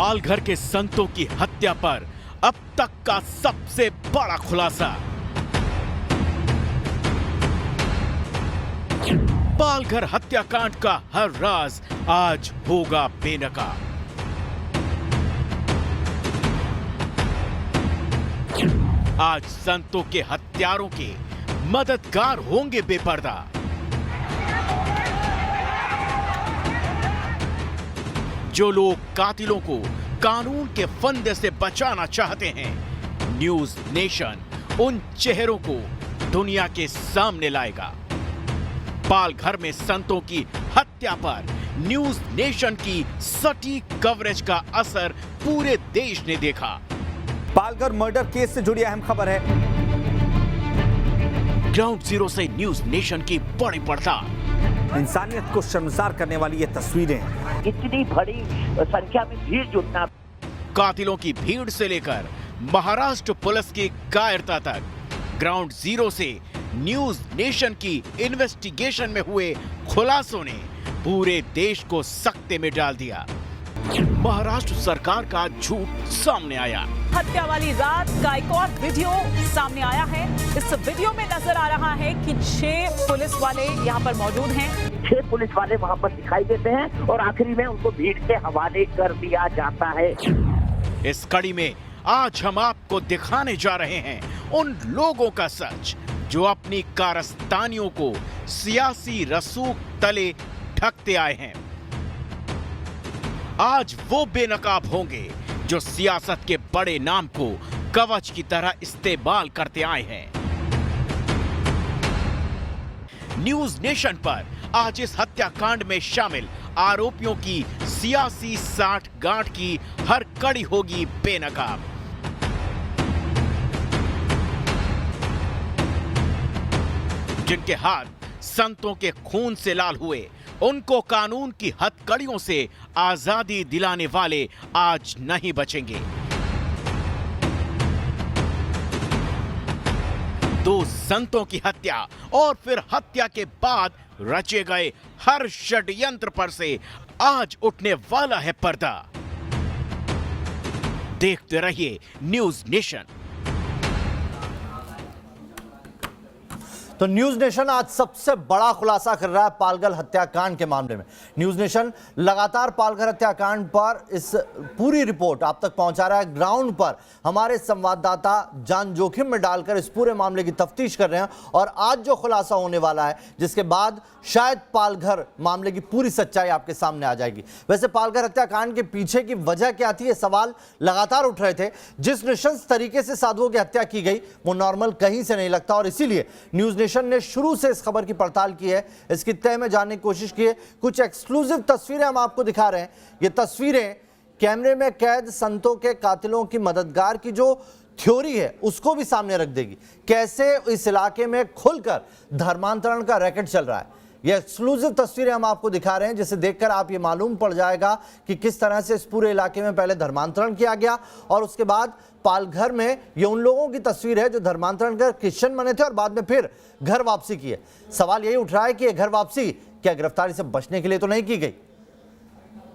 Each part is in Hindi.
पालघर के संतों की हत्या पर अब तक का सबसे बड़ा खुलासा। पालघर हत्याकांड का हर राज आज होगा बेनकाब। आज संतों के हत्यारों के मददगार होंगे बेपर्दा। जो लोग कातिलों को कानून के फंदे से बचाना चाहते हैं, न्यूज नेशन उन चेहरों को दुनिया के सामने लाएगा। पालघर में संतों की हत्या पर न्यूज नेशन की सटीक कवरेज का असर पूरे देश ने देखा। पालघर मर्डर केस से जुड़ी अहम खबर है। ग्राउंड जीरो से न्यूज नेशन की बड़ी पड़ताल। इंसानियत को शर्मसार करने वाली ये तस्वीरें। इतनी बड़ी संख्या में भीड़ जुटना। कातिलों की भीड़ से लेकर महाराष्ट्र पुलिस की कायरता तक, ग्राउंड जीरो से न्यूज नेशन की इन्वेस्टिगेशन में हुए खुलासों ने पूरे देश को सकते में डाल दिया। महाराष्ट्र सरकार का झूठ सामने आया। हत्या वाली रात का एक और वीडियो सामने आया है। इस वीडियो में नजर आ रहा है कि 6 पुलिस वाले यहाँ पर मौजूद हैं। 6 पुलिस वाले वहाँ पर दिखाई देते हैं और आखिरी में उनको भीड़ के हवाले कर दिया जाता है। इस कड़ी में आज हम आपको दिखाने जा रहे हैं उन लोगों का सच जो अपनी कारस्तानियों को सियासी रसूख तले ढकते आए हैं। आज वो बेनकाब होंगे जो सियासत के बड़े नाम को कवच की तरह इस्तेमाल करते आए हैं। न्यूज नेशन पर आज इस हत्याकांड में शामिल आरोपियों की सियासी साठगांठ की हर कड़ी होगी बेनकाब। जिनके हाथ संतों के खून से लाल हुए, उनको कानून की हथकड़ियों से आजादी दिलाने वाले आज नहीं बचेंगे। 2 संतों की हत्या और फिर हत्या के बाद रचे गए हर षड्यंत्र पर से आज उठने वाला है पर्दा। देखते रहिए न्यूज नेशन। तो न्यूज नेशन आज सबसे बड़ा खुलासा कर रहा है पालघर हत्याकांड के मामले में। न्यूज नेशन लगातार पालघर हत्याकांड पर इस पूरी रिपोर्ट आप तक पहुंचा रहा है। ग्राउंड पर हमारे संवाददाता जान जोखिम में डालकर इस पूरे मामले की तफ्तीश कर रहे हैं और आज जो खुलासा होने वाला है, जिसके बाद शायद पालघर मामले की पूरी सच्चाई आपके सामने आ जाएगी। वैसे पालघर हत्याकांड के पीछे की वजह क्या थी, ये सवाल लगातार उठ रहे थे। जिस नृशंस तरीके से साधुओं की हत्या की गई वो नॉर्मल कहीं से नहीं लगता और इसीलिए न्यूज नेशन ने शुरू से इस खबर की पड़ताल की है, इसकी तह में जानने की कोशिश की है। कुछ एक्सक्लूसिव तस्वीरें हम आपको दिखा रहे हैं। ये तस्वीरें कैमरे में कैद संतों के कातिलों की मददगार की जो थ्योरी है उसको भी सामने रख देगी। कैसे इस इलाके में खुलकर धर्मांतरण का रैकेट चल रहा है, ये एक्सक्लूसिव तस्वीरें हम आपको दिखा रहे हैं, जिसे देखकर आप ये मालूम पड़ जाएगा कि किस तरह से इस पूरे इलाके में पहले धर्मांतरण किया गया और उसके बाद पालघर में ये उन लोगों की तस्वीर है जो धर्मांतरण कर क्रिश्चियन बने थे और बाद में फिर घर वापसी की है। सवाल यही उठ रहा है कि ये घर वापसी क्या गिरफ्तारी से बचने के लिए तो नहीं की गई?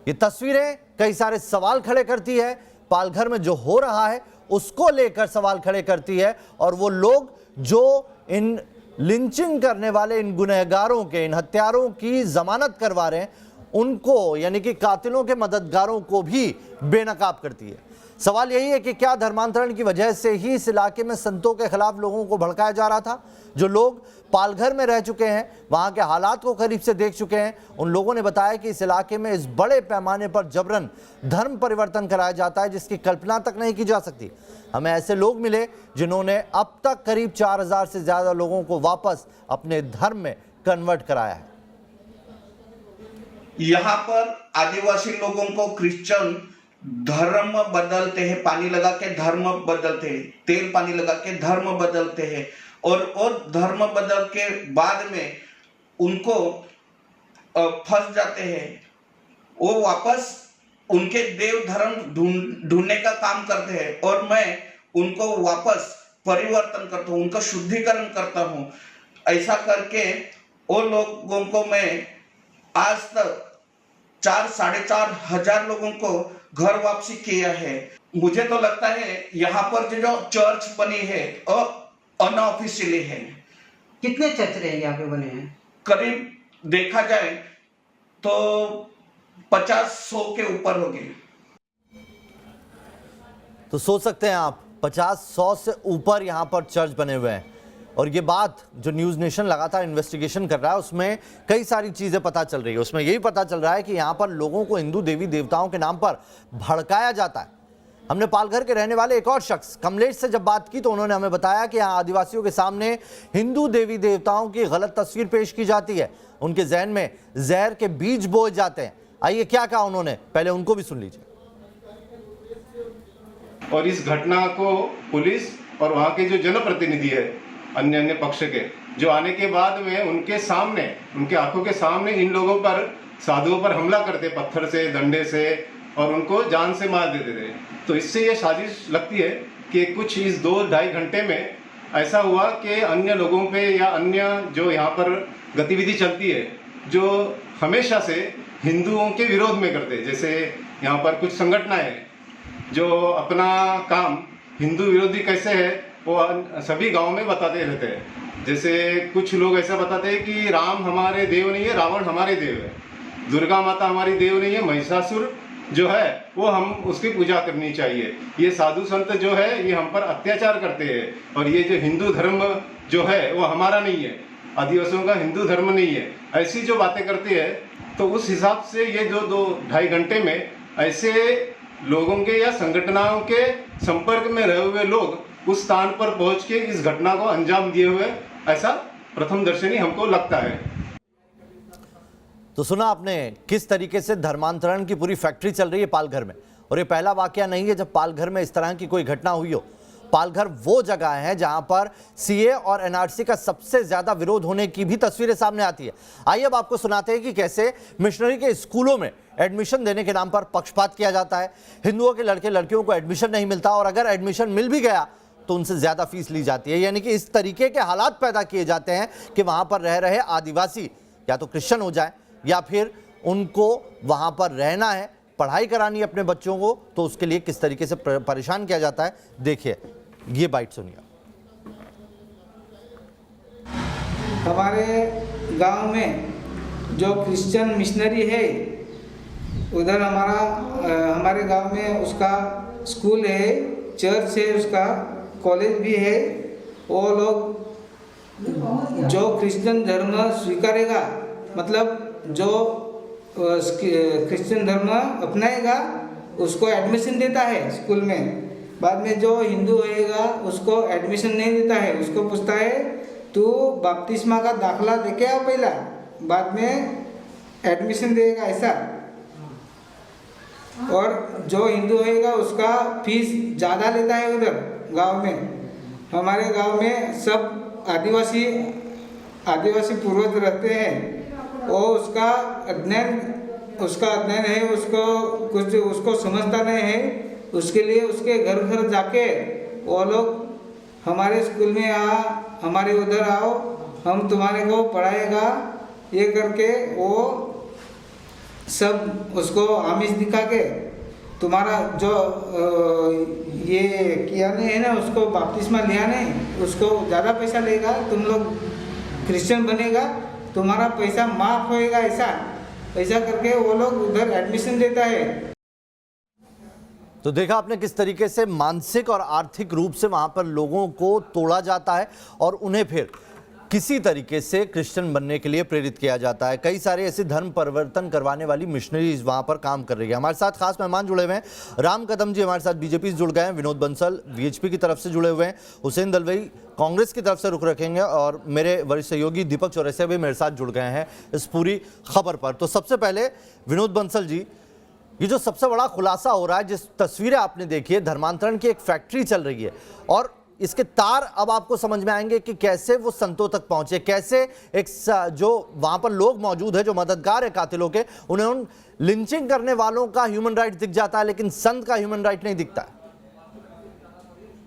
ये तस्वीरें कई सारे सवाल खड़े करती है। पालघर में जो हो रहा है उसको लेकर सवाल खड़े करती है और वो लोग जो इन लिंचिंग करने वाले इन गुनहगारों के, इन हत्यारों की जमानत करवा रहे हैं, उनको यानी कि कातिलों के मददगारों को भी बेनकाब करती है। सवाल यही है कि क्या धर्मांतरण की वजह से ही इस इलाके में संतों के खिलाफ लोगों को भड़काया जा रहा था? जो लोग पालघर में रह चुके हैं, वहां के हालात को करीब से देख चुके हैं, उन लोगों ने बताया कि इस इलाके में इस बड़े पैमाने पर जबरन धर्म परिवर्तन कराया जाता है जिसकी कल्पना तक नहीं की जा सकती। हमें ऐसे लोग मिले जिन्होंने अब तक करीब 4000 से ज्यादा लोगों को वापस अपने धर्म में कन्वर्ट कराया है। यहाँ पर आदिवासी लोगों को क्रिश्चियन धर्म बदलते हैं, पानी लगा के धर्म बदलते हैं, तेल पानी लगा के धर्म बदलते हैं और धर्म बदल के बाद में उनको फंस जाते हैं। वो वापस उनके देव धर्म ढूंढने का काम करते हैं और मैं उनको वापस परिवर्तन करता हूँ, उनका शुद्धिकरण करता हूँ। ऐसा करके वो लोगों को मैं आज तक 4-4.5 हजार लोगों को घर वापसी किया है। मुझे तो लगता है यहाँ पर जो चर्च बनी है अनऑफिशियली है। कितने चर्च रहे यहाँ पे बने हैं? करीब देखा जाए तो 50-100 के ऊपर हो गए। तो सोच सकते हैं आप 50-100 से ऊपर यहां पर चर्च बने हुए हैं। और ये बात जो न्यूज़ नेशन लगातार इन्वेस्टिगेशन कर रहा है उसमें कई सारी चीजें पता चल रही है। उसमें यही पता चल रहा है कि यहां पर लोगों को हिंदू देवी देवताओं के नाम पर भड़काया जाता है। हमने पालघर के रहने वाले एक और शख्स कमलेश से जब बात की तो उन्होंने हमें बताया कि यहाँ आदिवासियों के सामने हिंदू देवी देवताओं की गलत तस्वीर पेश की जाती है, उनके जहन में जहर के बीज बोए जाते हैं। आइए क्या कहा उन्होंने, पहले उनको भी सुन लीजिए। और इस घटना को पुलिस और वहाँ के जो जनप्रतिनिधि है अन्य पक्ष के, जो आने के बाद में उनके सामने, उनके आंखों के सामने इन लोगों पर, साधुओं पर हमला करते पत्थर से, डंडे से, और उनको जान से मार देते थे। तो इससे ये साजिश लगती है कि कुछ इस 2-2.5 घंटे में ऐसा हुआ कि अन्य लोगों पे या अन्य जो यहाँ पर गतिविधि चलती है जो हमेशा से हिंदुओं के विरोध में करते, जैसे यहाँ पर कुछ संगठनाएं जो अपना काम हिंदू विरोधी कैसे है वो सभी गांव में बताते रहते हैं। जैसे कुछ लोग ऐसा बताते हैं कि राम हमारे देव नहीं है, रावण हमारे देव है, दुर्गा माता हमारी देव नहीं है, महिषासुर जो है वो हम उसकी पूजा करनी चाहिए। ये साधु संत जो है ये हम पर अत्याचार करते हैं, और ये जो हिंदू धर्म जो है वो हमारा नहीं है, आदिवासियों का हिंदू धर्म नहीं है, ऐसी जो बातें करते हैं। तो उस हिसाब से ये जो 2-2.5 घंटे में ऐसे लोगों के या संगठनों के संपर्क में रहे हुए लोग उस स्थान पर पहुंच के इस घटना को अंजाम दिए हुए, ऐसा प्रथम दर्शनी हमको लगता है। तो सुना आपने किस तरीके से धर्मांतरण की पूरी फैक्ट्री चल रही है पालघर में। और ये पहला वाकया नहीं है जब पालघर में इस तरह की कोई घटना हुई हो। पालघर वो जगह है जहां पर सीए और एनआरसी का सबसे ज्यादा विरोध होने की भी तस्वीरें सामने आती है। आइए अब आपको सुनाते हैं कि कैसे मिशनरी के स्कूलों में एडमिशन देने के नाम पर पक्षपात किया जाता है। हिंदुओं के लड़के लड़कियों को एडमिशन नहीं मिलता, और अगर एडमिशन मिल भी गया तो उनसे ज्यादा फीस ली जाती है। यानी कि इस तरीके के हालात पैदा किए जाते हैं कि वहां पर रह रहे आदिवासी या तो क्रिश्चियन हो जाए या फिर उनको वहां पर रहना है, पढ़ाई करानी है अपने बच्चों को, तो उसके लिए किस तरीके से परेशान किया जाता है। देखिए ये बाइट सुनिए। हमारे गांव में जो क्रिश्चियन मिशनरी है उधर हमारे गांव में उसका स्कूल है, चर्च है, उसका कॉलेज भी है। वो लोग जो क्रिश्चियन धर्म स्वीकारेगा, मतलब जो क्रिश्चियन धर्म अपनाएगा उसको एडमिशन देता है स्कूल में। बाद में जो हिंदू होएगा उसको एडमिशन नहीं देता है, उसको पूछता है तू बपतिस्मा का दाखला देके आ पहला, बाद में एडमिशन देगा ऐसा। और जो हिंदू होएगा उसका फीस ज़्यादा लेता है उधर गांव में। हमारे गांव में सब आदिवासी पूर्वज रहते हैं, वो उसका अध्ययन है, उसको समझता नहीं है। उसके लिए उसके घर घर जाके वो लोग हमारे स्कूल में हमारे उधर आओ, हम तुम्हारे को पढ़ाएगा, ये करके वो सब उसको आमिष दिखा के तुम्हारा जो ये किया नहीं है ना, उसको बपतिस्मा लिया नहीं, उसको ज़्यादा पैसा लेगा, तुम लोग क्रिश्चियन बनेगा, तुम्हारा पैसा माफ होएगा, ऐसा करके वो लोग उधर एडमिशन देता है। तो देखा आपने किस तरीके से मानसिक और आर्थिक रूप से वहां पर लोगों को तोड़ा जाता है और उन्हें फिर किसी तरीके से क्रिश्चियन बनने के लिए प्रेरित किया जाता है। कई सारे ऐसे धर्म परिवर्तन करवाने वाली मिशनरीज वहां पर काम कर रही है। हमारे साथ खास मेहमान जुड़े हुए हैं, राम कदम जी हमारे साथ बीजेपी से जुड़ गए हैं, विनोद बंसल वीएचपी की तरफ से जुड़े हुए हैं, हुसैन दलवई कांग्रेस की तरफ से रुख रखेंगे, और मेरे वरिष्ठ सहयोगी दीपक चौरसिया भी मेरे साथ जुड़ गए हैं इस पूरी खबर पर। तो सबसे पहले विनोद बंसल जी, ये जो सबसे बड़ा खुलासा हो रहा है, जिस तस्वीरें आपने देखी है, धर्मांतरण की एक फैक्ट्री चल रही है और इसके तार अब आपको समझ में आएंगे कि कैसे वो संतों तक पहुंचे, कैसे एक जो वहां पर लोग मौजूद है जो मददगार है कातिलों के, उन्हें उन लिंचिंग करने वालों का ह्यूमन राइट दिख जाता है लेकिन संत का ह्यूमन राइट नहीं दिखता है।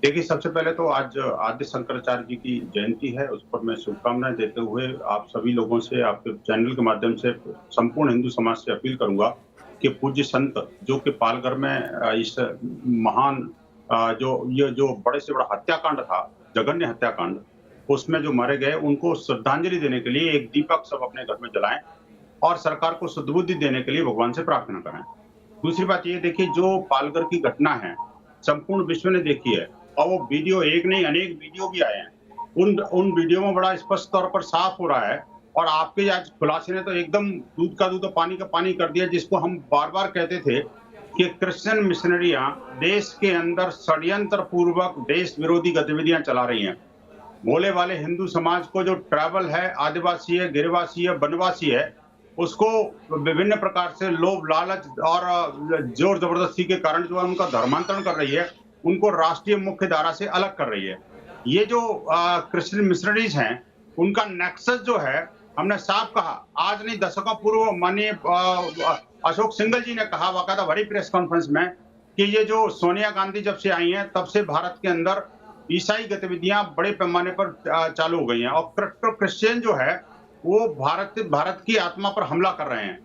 देखिए, सबसे पहले तो आज आदि शंकराचार्य जी की जयंती है, उस पर मैं शुभकामनाएं देते हुए आप सभी लोगों से, आपके चैनल के माध्यम से संपूर्ण हिंदू समाज से अपील करूंगा के पूज्य संत जो कि पालघर में इस महान जो बड़े से बड़ा हत्याकांड था, जघन्य हत्याकांड, उसमें जो मारे गए उनको श्रद्धांजलि देने के लिए एक दीपक सब अपने घर में जलाएं और सरकार को सद्बुद्धि देने के लिए भगवान से प्रार्थना करें। दूसरी बात ये देखिए, जो पालघर की घटना है संपूर्ण विश्व ने देखी है और वो वीडियो एक नहीं अनेक वीडियो भी आए हैं। उन वीडियो में बड़ा स्पष्ट तौर पर साफ हो रहा है और आपके आज खुलासे ने तो एकदम दूध का दूध पानी का पानी कर दिया, जिसको हम बार बार कहते थे कि क्रिश्चियन मिशनरियां देश के अंदर षड्यंत्र पूर्वक देश विरोधी गतिविधियां चला रही हैं। भोले वाले हिंदू समाज को जो ट्राइबल है, आदिवासी है, गिरिवासी है, वनवासी है, उसको विभिन्न प्रकार से लोभ लालच और जोर जबरदस्ती के कारण जो है उनका धर्मांतरण कर रही है, उनको राष्ट्रीय मुख्य धारा से अलग कर रही है। ये जो क्रिश्चियन मिशनरीज हैं उनका नेक्सस जो है, हमने साफ कहा, आज नहीं दशकों पूर्व माननीय अशोक सिंघल जी ने कहा बाकायदा भरी प्रेस कॉन्फ्रेंस में कि ये जो सोनिया गांधी जब से आई हैं तब से भारत के अंदर ईसाई गतिविधियां बड़े पैमाने पर चालू हो गई हैं और क्रिश्चियन जो है वो भारत की आत्मा पर हमला कर रहे हैं।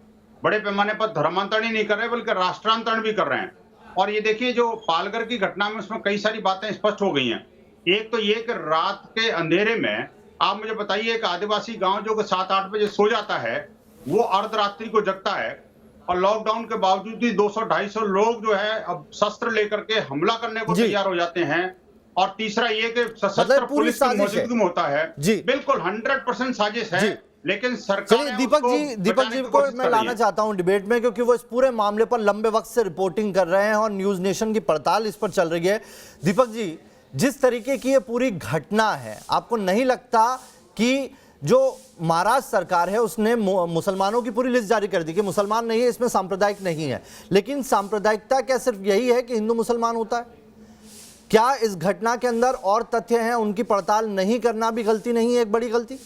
बड़े पैमाने पर धर्मांतरण ही नहीं कर रहे बल्कि राष्ट्रांतरण भी कर रहे हैं। और ये देखिए जो पालघर की घटना में उसमें कई सारी बातें स्पष्ट हो गई हैं। एक तो ये कि रात के अंधेरे में आप मुझे बताइए, एक आदिवासी गांव जो 7-8 बजे सो जाता है वो अर्धरात्रि को जगता है और लॉकडाउन के बावजूद भी 200-250 लोग जो है अब शस्त्र लेकर के हमला करने को तैयार हो जाते हैं। और तीसरा ये कि सशस्त्र पुलिस की मौजूदगी में होता है। बिल्कुल 100% साजिश है, लेकिन सरकार दीपक जी को मैं लाना चाहता हूं डिबेट में, क्योंकि वो इस पूरे मामले पर लंबे वक्त से रिपोर्टिंग कर रहे हैं और न्यूज नेशन की पड़ताल इस पर चल रही है। दीपक जी, जिस तरीके की ये पूरी घटना है, आपको नहीं लगता कि जो महाराष्ट्र सरकार है उसने मुसलमानों की पूरी लिस्ट जारी कर दी कि मुसलमान नहीं है, इसमें सांप्रदायिक नहीं है, लेकिन सांप्रदायिकता क्या सिर्फ यही है कि हिंदू मुसलमान होता है? क्या इस घटना के अंदर और तथ्य हैं, उनकी पड़ताल नहीं करना भी गलती नहीं है, एक बड़ी गलती?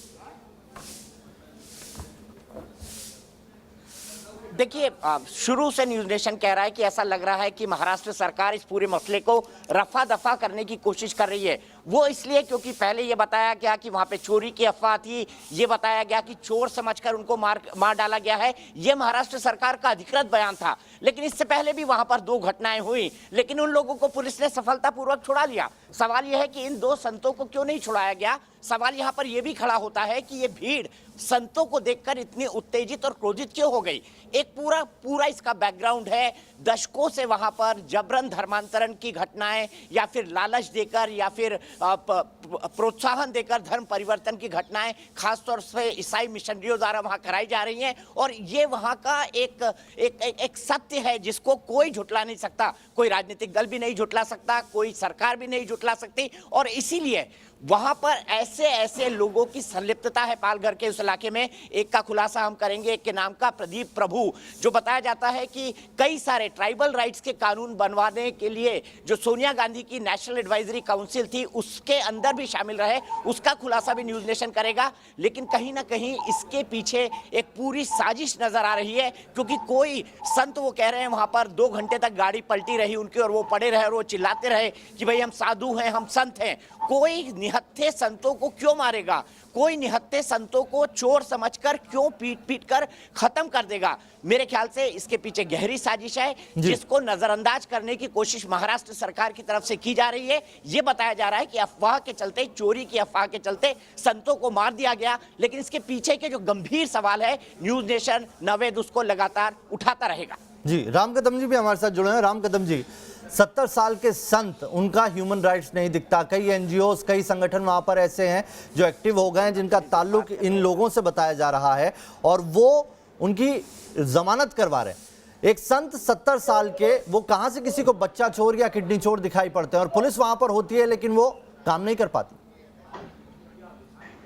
देखिए, शुरू से न्यूज नेशन कह रहा है कि ऐसा लग रहा है कि महाराष्ट्र सरकार इस पूरे मसले को रफा दफा करने की कोशिश कर रही है। वो इसलिए क्योंकि पहले ये बताया गया कि वहां पे चोरी की अफवाह थी, ये बताया गया कि चोर समझकर उनको मार डाला गया है, ये महाराष्ट्र सरकार का अधिकृत बयान था। लेकिन इससे पहले भी वहां पर 2 घटनाएं हुई, लेकिन उन लोगों को पुलिस ने सफलतापूर्वक छुड़ा लिया। सवाल यह है कि इन 2 संतों को क्यों नहीं छुड़ाया गया। सवाल यहां पर यह भी खड़ा होता है कि ये भीड़ संतों को देखकर इतनी उत्तेजित और क्रोधित क्यों हो गई। एक पूरा इसका बैकग्राउंड है। दशकों से वहां पर जबरन धर्मांतरण की घटनाएं या फिर लालच देकर या फिर प्रोत्साहन देकर धर्म परिवर्तन की घटनाएं खासतौर से ईसाई मिशनरियों द्वारा वहां कराई जा रही हैं। और ये वहां का एक सत्य है जिसको कोई झुटला नहीं सकता, कोई राजनीतिक दल भी नहीं झुटला सकता, कोई सरकार भी नहीं झुटला सकती। और इसीलिए वहां पर ऐसे लोगों की संलिप्तता है पालघर के उस इलाके में। एक का खुलासा हम करेंगे, एक के नाम का प्रदीप प्रभु, जो बताया जाता है कि कई सारे ट्राइबल राइट्स के कानून बनवाने के लिए जो सोनिया गांधी की नेशनल एडवाइजरी काउंसिल थी उसके अंदर भी शामिल रहे। उसका खुलासा भी न्यूज नेशन करेगा। लेकिन कहीं ना कहीं इसके पीछे एक पूरी साजिश नजर आ रही है, क्योंकि कोई संत, वो कह रहे हैं वहां पर 2 घंटे तक गाड़ी पलटी रही उनकी और वो पड़े रहे और वो चिल्लाते रहे कि भाई हम साधु हैं, हम संत हैं। कोई निहत्थे संतों को क्यों मारेगा? कोई निहत्थे संतों को चोर समझकर क्यों पीट कर खत्म कर देगा? मेरे ख्याल से इसके पीछे गहरी साजिश है जिसको नजरअंदाज करने की कोशिश महाराष्ट्र सरकार की तरफ से की जा रही है। यह बताया जा रहा है कि अफवाह के चलते, चोरी की अफवाह के चलते संतों को मार दिया गया। लेकिन इसके पीछे के जो गंभीर सवाल है, न्यूज नेशन नवेद उसको लगातार उठाता रहेगा। जी, राम कदम जी भी हमारे साथ जुड़े हैं। राम कदम जी, 70 साल के संत, उनका ह्यूमन राइट्स नहीं दिखता। कई एनजीओज, कई संगठन वहां पर ऐसे हैं जो एक्टिव हो गए हैं, जिनका ताल्लुक इन लोगों से बताया जा रहा है और वो उनकी जमानत करवा रहे हैं। एक संत 70 साल के, वो कहां से किसी को बच्चा चोर या किडनी चोर दिखाई पड़ते हैं और पुलिस वहां पर होती है लेकिन वो काम नहीं कर पाती।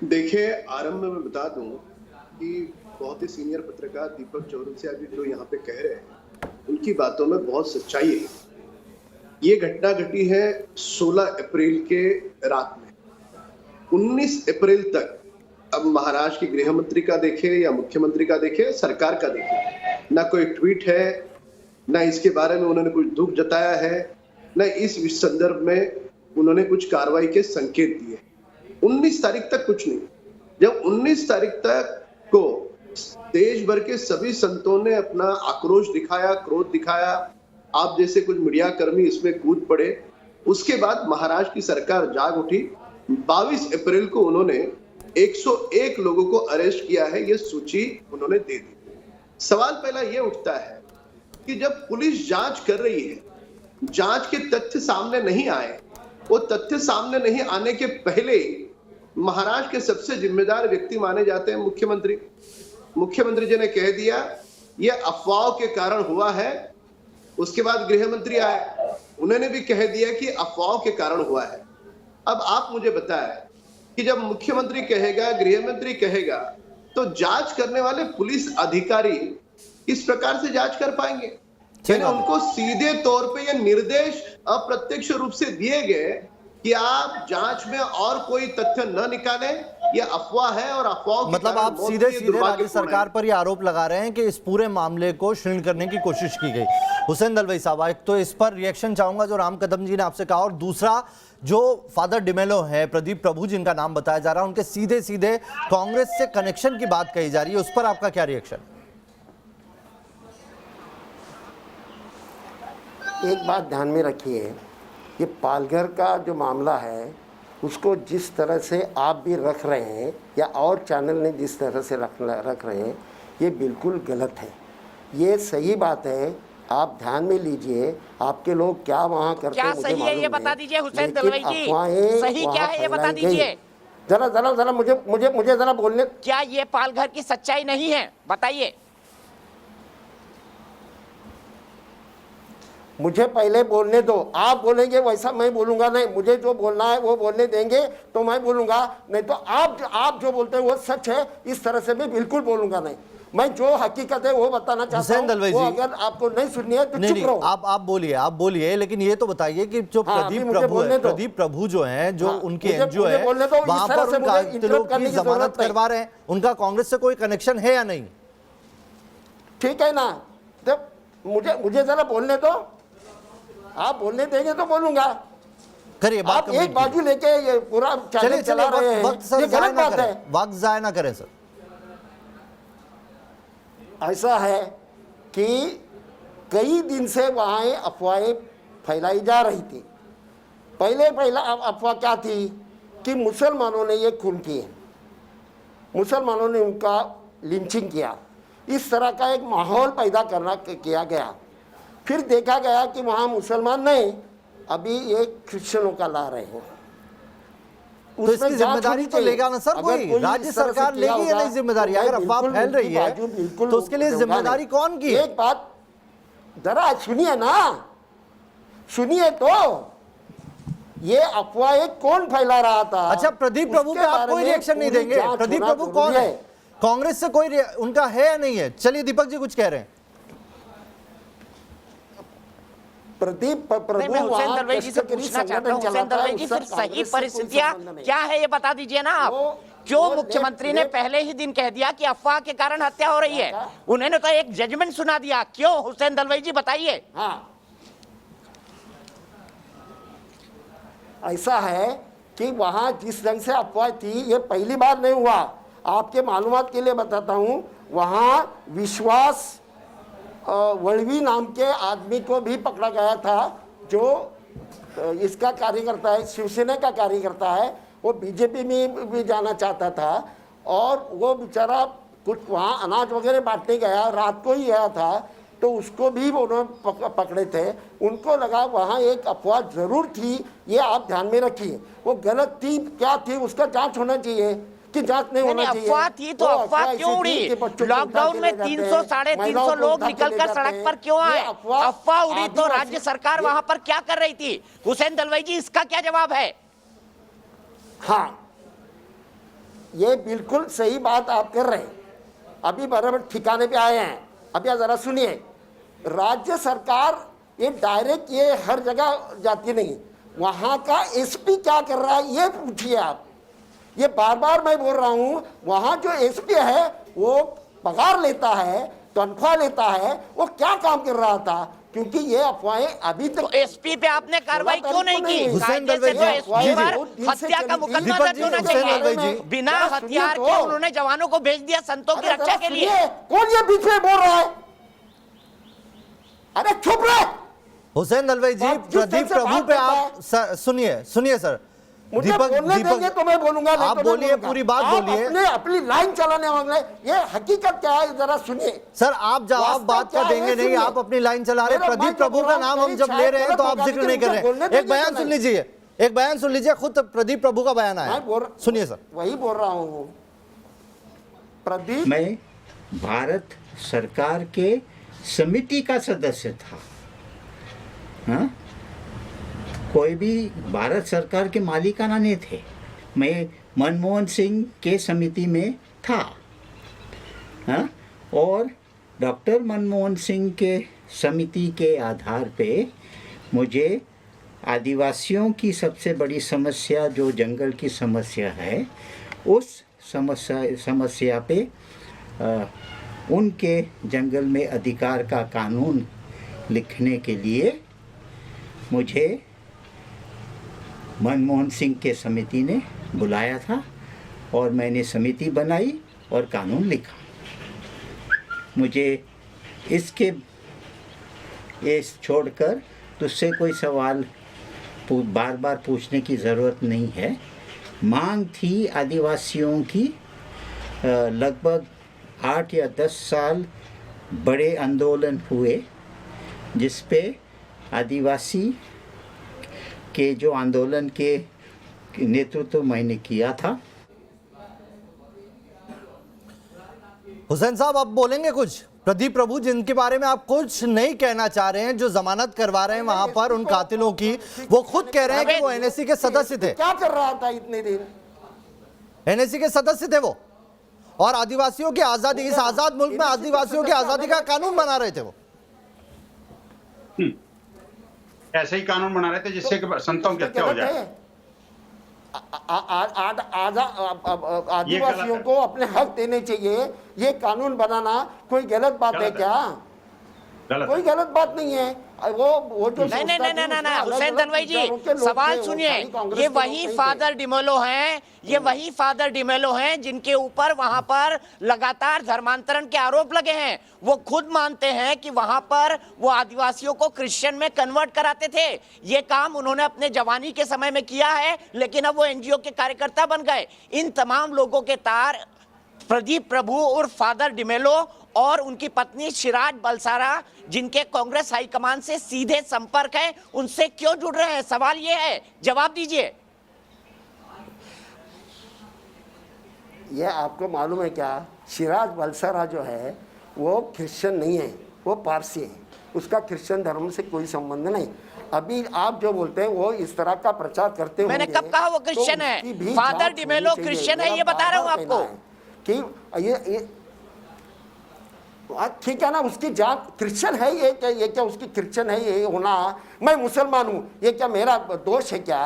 देखिए, आरंभ में मैं बता दूं कि बहुत ही सीनियर पत्रकार दीपक चौरसिया जी जो यहाँ पे कह रहे हैं, उनकी बातों में बहुत सच्चाई है। ये घटना घटी है 16 अप्रैल के रात में। 19 अप्रैल तक, अब महाराष्ट्र के गृह मंत्री का देखे या मुख्यमंत्री का देखे, सरकार का देखे, ना कोई ट्वीट है, ना इसके बारे में उन्होंने कुछ दुख जताया है, ना इस संदर्भ में उन्होंने कुछ कार्रवाई के संकेत दिए। 19 तारीख तक कुछ नहीं। जब 19 तारीख तक को देश भर के सभी संतों ने अपना आक्रोश दिखाया, क्रोध दिखाया। आप जैसे कुछ मीडिया कर्मी इसमें कूद पड़े। उसके बाद महाराष्ट्र की सरकार जाग उठी। 22 अप्रैल को उन्होंने 101 लोगों को अरेस्ट किया है, ये सूची उन्होंने दे दी। सवाल पहला ये उठता है कि जब पुलिस जांच कर रही है, जांच के तथ्य सामने नहीं आए, वो तथ्य सामने नहीं आने के पहले महाराष्ट्र के सबसे जिम्मेदार व्यक्ति माने जाते हैं मुख्यमंत्री। मुख्यमंत्री जी ने कह दिया ये अफवाहों के कारण हुआ है। उसके बाद गृह मंत्री आए, उन्होंने भी कह दिया कि अफवाहों के कारण हुआ है। अब आप मुझे बताएं कि जब मुख्यमंत्री कहेगा, गृह मंत्री कहेगा, तो जांच करने वाले पुलिस अधिकारी इस प्रकार से जांच कर पाएंगे? यानी उनको सीधे तौर पे ये निर्देश अप्रत्यक्ष रूप से दिए गए कि आप जांच में और कोई तथ्य न निकालें, ये अफवाह है और अफवाह मतलब आप सीधे सीधे राज्य सरकार पर ये आरोप लगा रहे हैं कि इस पूरे मामले को क्षीण करने की कोशिश की गई। हुसैन दलवाई साहब, एक तो इस पर रिएक्शन चाहूंगा जो राम कदम जी ने आपसे कहा, और दूसरा जो फादर डिमेलो है, प्रदीप प्रभु जिनका नाम बताया जा रहा है, उनके सीधे सीधे कांग्रेस से कनेक्शन की बात कही जा रही है, उस पर आपका क्या रिएक्शन? एक बात ध्यान में रखिए, ये पालघर का जो मामला है उसको जिस तरह से आप भी रख रहे हैं या और चैनल ने जिस तरह से रख रहे हैं, ये बिल्कुल गलत है। ये सही बात है, आप ध्यान में लीजिए। आपके लोग क्या वहाँ करते हैं, क्या सही है ये बता दीजिए हुसैन दलवाई जी, सही क्या है ये बता दीजिए। जरा मुझे जरा बोलने। क्या ये पालघर की सच्चाई नहीं है, बताइए। मुझे पहले बोलने दो, आप बोलेंगे वैसा मैं बोलूंगा नहीं। मुझे जो बोलना है वो बोलने देंगे तो मैं बोलूंगा, नहीं तो आप जो बोलते हैं वो सच है, इस तरह से मैं बिल्कुल बोलूंगा नहीं। मैं जो हकीकत है वो बताना चाहता हूं, वो अगर आपको नहीं सुननी है तो चुप रहो। आप बोलिए, लेकिन ये तो बताइए कि जो प्रदीप प्रभु जो हैं, जो उनकी एनजीओ है, वहां पर उनका लोग की जमानत करवा रहे हैं, उनका कांग्रेस से कोई कनेक्शन है या नहीं? ठीक है ना, जब मुझे जरा बोलने दो, आप बोलने देंगे तो बोलूंगा। करिए, आप एक बाजू लेके ये पूरा चैनल चला रहे हैं, ये गलत बात है। वक्त जाया ना करें सर। ऐसा है कि कई दिन से वहाँ अफवाहें फैलाई जा रही थी। पहला अफवाह क्या थी कि मुसलमानों ने ये खून किए, मुसलमानों ने उनका लिंचिंग किया। इस तरह का एक माहौल पैदा किया गया। फिर देखा गया कि वहाँ मुसलमान नहीं, अभी ये क्रिश्चियनों का ला रहे हैं। तो इसकी जिम्मेदारी तो लेगा ना सर कोई, राज्य सरकार लेगी या नहीं जिम्मेदारी? अगर अफवाह फैल रही है तो उसके लिए जिम्मेदारी कौन की है? एक बात जरा सुनिए ना, सुनिए तो, ये अफवाह कौन फैला रहा था? अच्छा, प्रदीप प्रभु पे आप कोई रिएक्शन नहीं देंगे? प्रदीप प्रभु कौन है? कांग्रेस से कोई उनका है या नहीं है? चलिए, दीपक जी कुछ कह रहे हैं। प्रदीप प्रभु हुसैन दलवाई जी से पूछना चाहता हूं, हुसैन दलवाई जी फिर सही परिस्थितियां क्या है ये बता दीजिए ना आप। जो मुख्यमंत्री ने पहले ही दिन कह दिया कि अफवाह के कारण हत्या हो रही है, उन्होंने तो एक जजमेंट सुना दिया। क्यों हुसैन दलवाई जी बताइए। हाँ, ऐसा है कि वहां जिस ढंग से अफवाह थी, ये पहली बार नहीं हुआ। आपके मालूमात के लिए बताता हूं, वहां विश्वास वड़वी नाम के आदमी को भी पकड़ा गया था, जो इसका कार्यकर्ता है, शिवसेना का कार्यकर्ता है। वो बीजेपी में भी जाना चाहता था और वो बेचारा कुछ वहाँ अनाज वगैरह बांटने गया, रात को ही गया था, तो उसको भी उन्होंने पकड़े थे। उनको लगा वहाँ एक अफवाह जरूर थी, ये आप ध्यान में रखिए। वो गलत थी, क्या थी उसका जांच होना चाहिए कि जांच नहीं होना चाहिए। अफवाह थी तो अफवाह क्यों उड़ी? लॉकडाउन में 300 साढ़े 300 लोग निकलकर सड़क पर क्यों आए? अफवाह उड़ी तो राज्य सरकार वहां पर क्या कर रही थी? हुसैन दलवाई जी इसका क्या जवाब है? हाँ, ये बिल्कुल सही बात आप कर रहे हैं, अभी बराबर ठिकाने पे आए हैं। अभी जरा सुनिए, राज्य सरकार ये डायरेक्ट ये हर जगह जाती नहीं, वहां का एसपी क्या कर रहा है ये पूछिए आप। ये बार बार मैं बोल रहा हूं, वहां जो एसपी है वो पगार लेता है, तनख्वाह लेता है, वो क्या काम कर रहा था? क्योंकि ये अफवाहें अभी तक तो एसपी पे आपने कार्रवाई क्यों नहीं की? हुसैन कायदे से दलवाई तो जी, एसपी जी, पर जी। हत्या का मुकदमा दीपक दर्ज जी, होना हुसैन दलवाई चाहिए। जी। बिना जरा हथियार सुनिए के तो। उन्होंने जवानों को भेज दिया संतों की अरे रक्षा जरा के लिए। सुनिए, कौन ये बीच में बोल रहा है? अरे चुप रहे। हुसैन दलवाई जी, आप जिस प्रदीप तरह से प्रभु बात पे करता आप सुनिए सर, मुझे बोलने देंगे तो मैं बोलूंगा, नहीं आप तो नहीं बोलिए, बोलूंगा। पूरी बात आप बोलिए। अपने अपनी लाइन चलाने वाले, ये हकीकत क्या है जरा सुनिए। सर आप जवाब वास्तव बात क्या का है, देंगे नहीं, सुनिए। आप अपनी लाइन चला रहे हैं। मेरा प्रदीप मैं प्रभु जो का बोल नाम रहा हम हूं, जब ले रहे हैं तो आप शायद जिक्र नहीं कर मुझे बोलने रहे हैं। एक दीजिए बयान तो सुन नहीं। लीजिए, एक बयान सुन लीजिए, खुद प्रदीप प्रभु का बयान आया, सुनिए सर। वही बोल रहा हूँ प्रदीप। मैं भारत सरकार के समिति का सदस्य था। हाँ? कोई भी भारत सरकार के मालिकाना नहीं थे। मैं मनमोहन सिंह के समिति में था। हाँ? और डॉक्टर मनमोहन सिंह के समिति के आधार पे मुझे आदिवासियों की सबसे बड़ी समस्या जो जंगल की समस्या है, उस समस्या पे उनके जंगल में अधिकार का कानून लिखने के लिए मुझे मनमोहन सिंह के समिति ने बुलाया था और मैंने समिति बनाई और कानून लिखा। मुझे इसके छोड़कर तुझसे कोई सवाल बार बार पूछने की ज़रूरत नहीं है। मांग थी आदिवासियों की, लगभग 8 या 10 साल बड़े आंदोलन हुए, जिस पे आदिवासी के जो आंदोलन के नेतृत्व मैंने किया था। हुसैन साहब आप बोलेंगे कुछ? प्रदीप प्रभु जिनके बारे में आप कुछ नहीं कहना चाह रहे हैं, जो जमानत करवा रहे हैं वहां पर उन कातिलों की, वो खुद कह रहे हैं कि वो एनएससी के सदस्य थे। क्या कर रहा था इतने दिन? एनएससी के सदस्य थे वो, और आदिवासियों की आजादी, इस आजाद मुल्क में आदिवासियों की आजादी का कानून बना रहे थे वो। ऐसे ही कानून बना रहे थे जिससे कि संतों की हत्या हो जाए। आदिवासियों को अपने हक देने चाहिए, ये कानून बनाना कोई गलत बात है क्या? कोई गलत बात नहीं है। वो जो नहीं हुसैन दलवाई जी, सवाल सुनिए। ये वही फादर डिमेलो हैं, ये वही फादर डिमेलो हैं जिनके ऊपर वहां पर लगातार धर्मांतरण के आरोप लगे हैं। वो खुद मानते हैं कि वहां पर वो आदिवासियों को क्रिश्चियन में कन्वर्ट कराते थे। ये काम उन्होंने अपने जवानी के समय में किया है, लेकिन अब वो एनजीओ के कार्यकर्ता बन गए। इन तमाम लोगों के तार प्रदीप प्रभु और फादर डिमेलो और उनकी पत्नी शिराज बलसारा, जिनके कांग्रेस हाईकमान से सीधे संपर्क है, उनसे क्यों जुड़ रहे हैं? सवाल ये है, जवाब दीजिए। ये आपको मालूम है क्या? शिराज बलसारा जो है वो क्रिश्चियन नहीं है, वो पारसी है। उसका क्रिश्चियन धर्म से कोई संबंध नहीं। अभी आप जो बोलते हैं वो इस तरह का प्रचार करते हो। मैंने कब कहा वो क्रिश्चियन है? फादर डिमेलो क्रिश्चियन है, ये बता रहा हूं आपको कि ये ठीक है ना, उसकी जात क्रिश्चियन है, ये क्या उसकी क्रिश्चियन है ये होना? मैं मुसलमान हूँ, ये क्या मेरा दोष है क्या?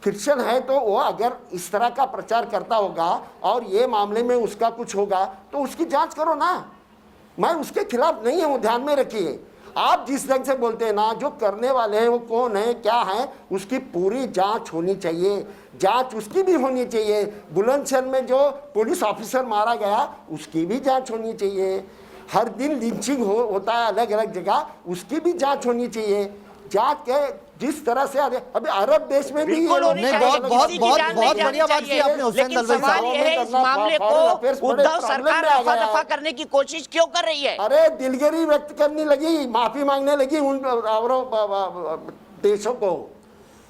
क्रिश्चियन है तो वो अगर इस तरह का प्रचार करता होगा और ये मामले में उसका कुछ होगा तो उसकी जांच करो ना। मैं उसके खिलाफ नहीं हूँ, ध्यान में रखिए। आप जिस ढंग से बोलते हैं ना, जो करने वाले हैं वो कौन है, क्या है, उसकी पूरी जांच होनी चाहिए। जांच उसकी भी होनी चाहिए। बुलंदशहर में जो पुलिस ऑफिसर मारा गया उसकी भी जांच होनी चाहिए। हर दिन लिंचिंग होता है अलग अलग जगह, उसकी भी जांच होनी चाहिए। जांच के जिस तरह से अभी अरब देश में भी बहुत बढ़िया बात की आपने हुसैन दलवाई साहब। इस मामले को उद्धव सरकार रफा दफा करने की कोशिश क्यों कर रही है? अरे दिलगिरी व्यक्त करने लगी, माफी मांगने लगी उन देशों को।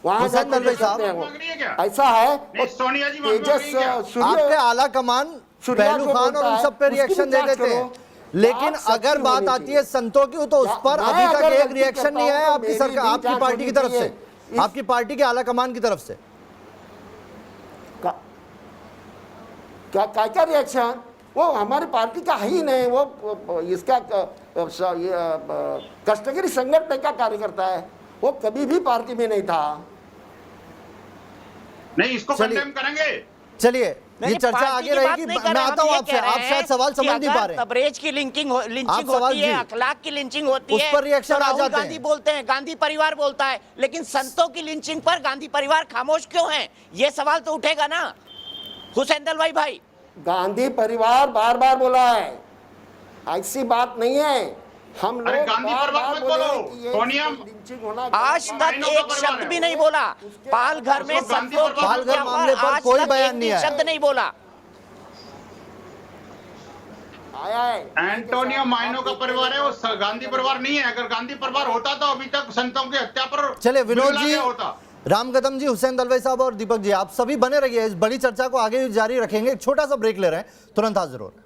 वहाँ ऐसा है। तेजस आपके आला कमान पहलू खान और उन सब पे रिएक्शन दे देते हैं, लेकिन अगर बात आती है संतों की तो उस पर अभी तक एक रिएक्शन नहीं आया आपकी सरकार, आपकी पार्टी की तरफ से, आपकी पार्टी के आला कमान की तरफ से। क्या रिएक्शन? वो हमारी पार्टी का है ही नहीं। वो इसका कष्टगिरी संगठन का कार्यकर्ता है, वो कभी भी पार्टी में नहीं था। नहीं, इसको कंडेम करेंगे। चलिए ये चर्चा आगे रहेगी। मैं आता हूं आपसे, आप शायद सवाल समझ नहीं पा रहे। तबरेज की लिंचिंग आप सवाल होती है, जी। अखलाक की लिंचिंग होती उस है, पर रिएक्शन तो आ राहुल जाते गांधी हैं। बोलते हैं, गांधी परिवार बोलता है, लेकिन संतों की लिंचिंग पर गांधी परिवार खामोश क्यों है? ये सवाल तो उठेगा ना हुसैन दलवाई भाई। गांधी परिवार बार बार बोला है, ऐसी बात नहीं है। हम लोग अरे गांधी बार परिवार बार मत बोले बोलो, कि ये सोनिया लिंचिंग होना आज तक एक शब्द भी नहीं बोला पालघर में उसको गांधी संतों की परिवार हत्या मामले पर आज कोई तक बयान एक नहीं भी आया। शब्द नहीं बोला। आया है। एंटोनियो माइनो का परिवार है, वो गांधी परिवार नहीं है। अगर गांधी परिवार होता तो अभी तक संतों की हत्या पर चले विनोद बिरला जी, गया होता। राम कदम जी, हुसैन दलवाई साहब और दीपक जी, आप सभी बने रहिए। इस बड़ी चर्चा को आगे जारी रखेंगे। एक छोटा सा ब्रेक ले रहे हैं, तुरंत हाजिर हो रहे हैं।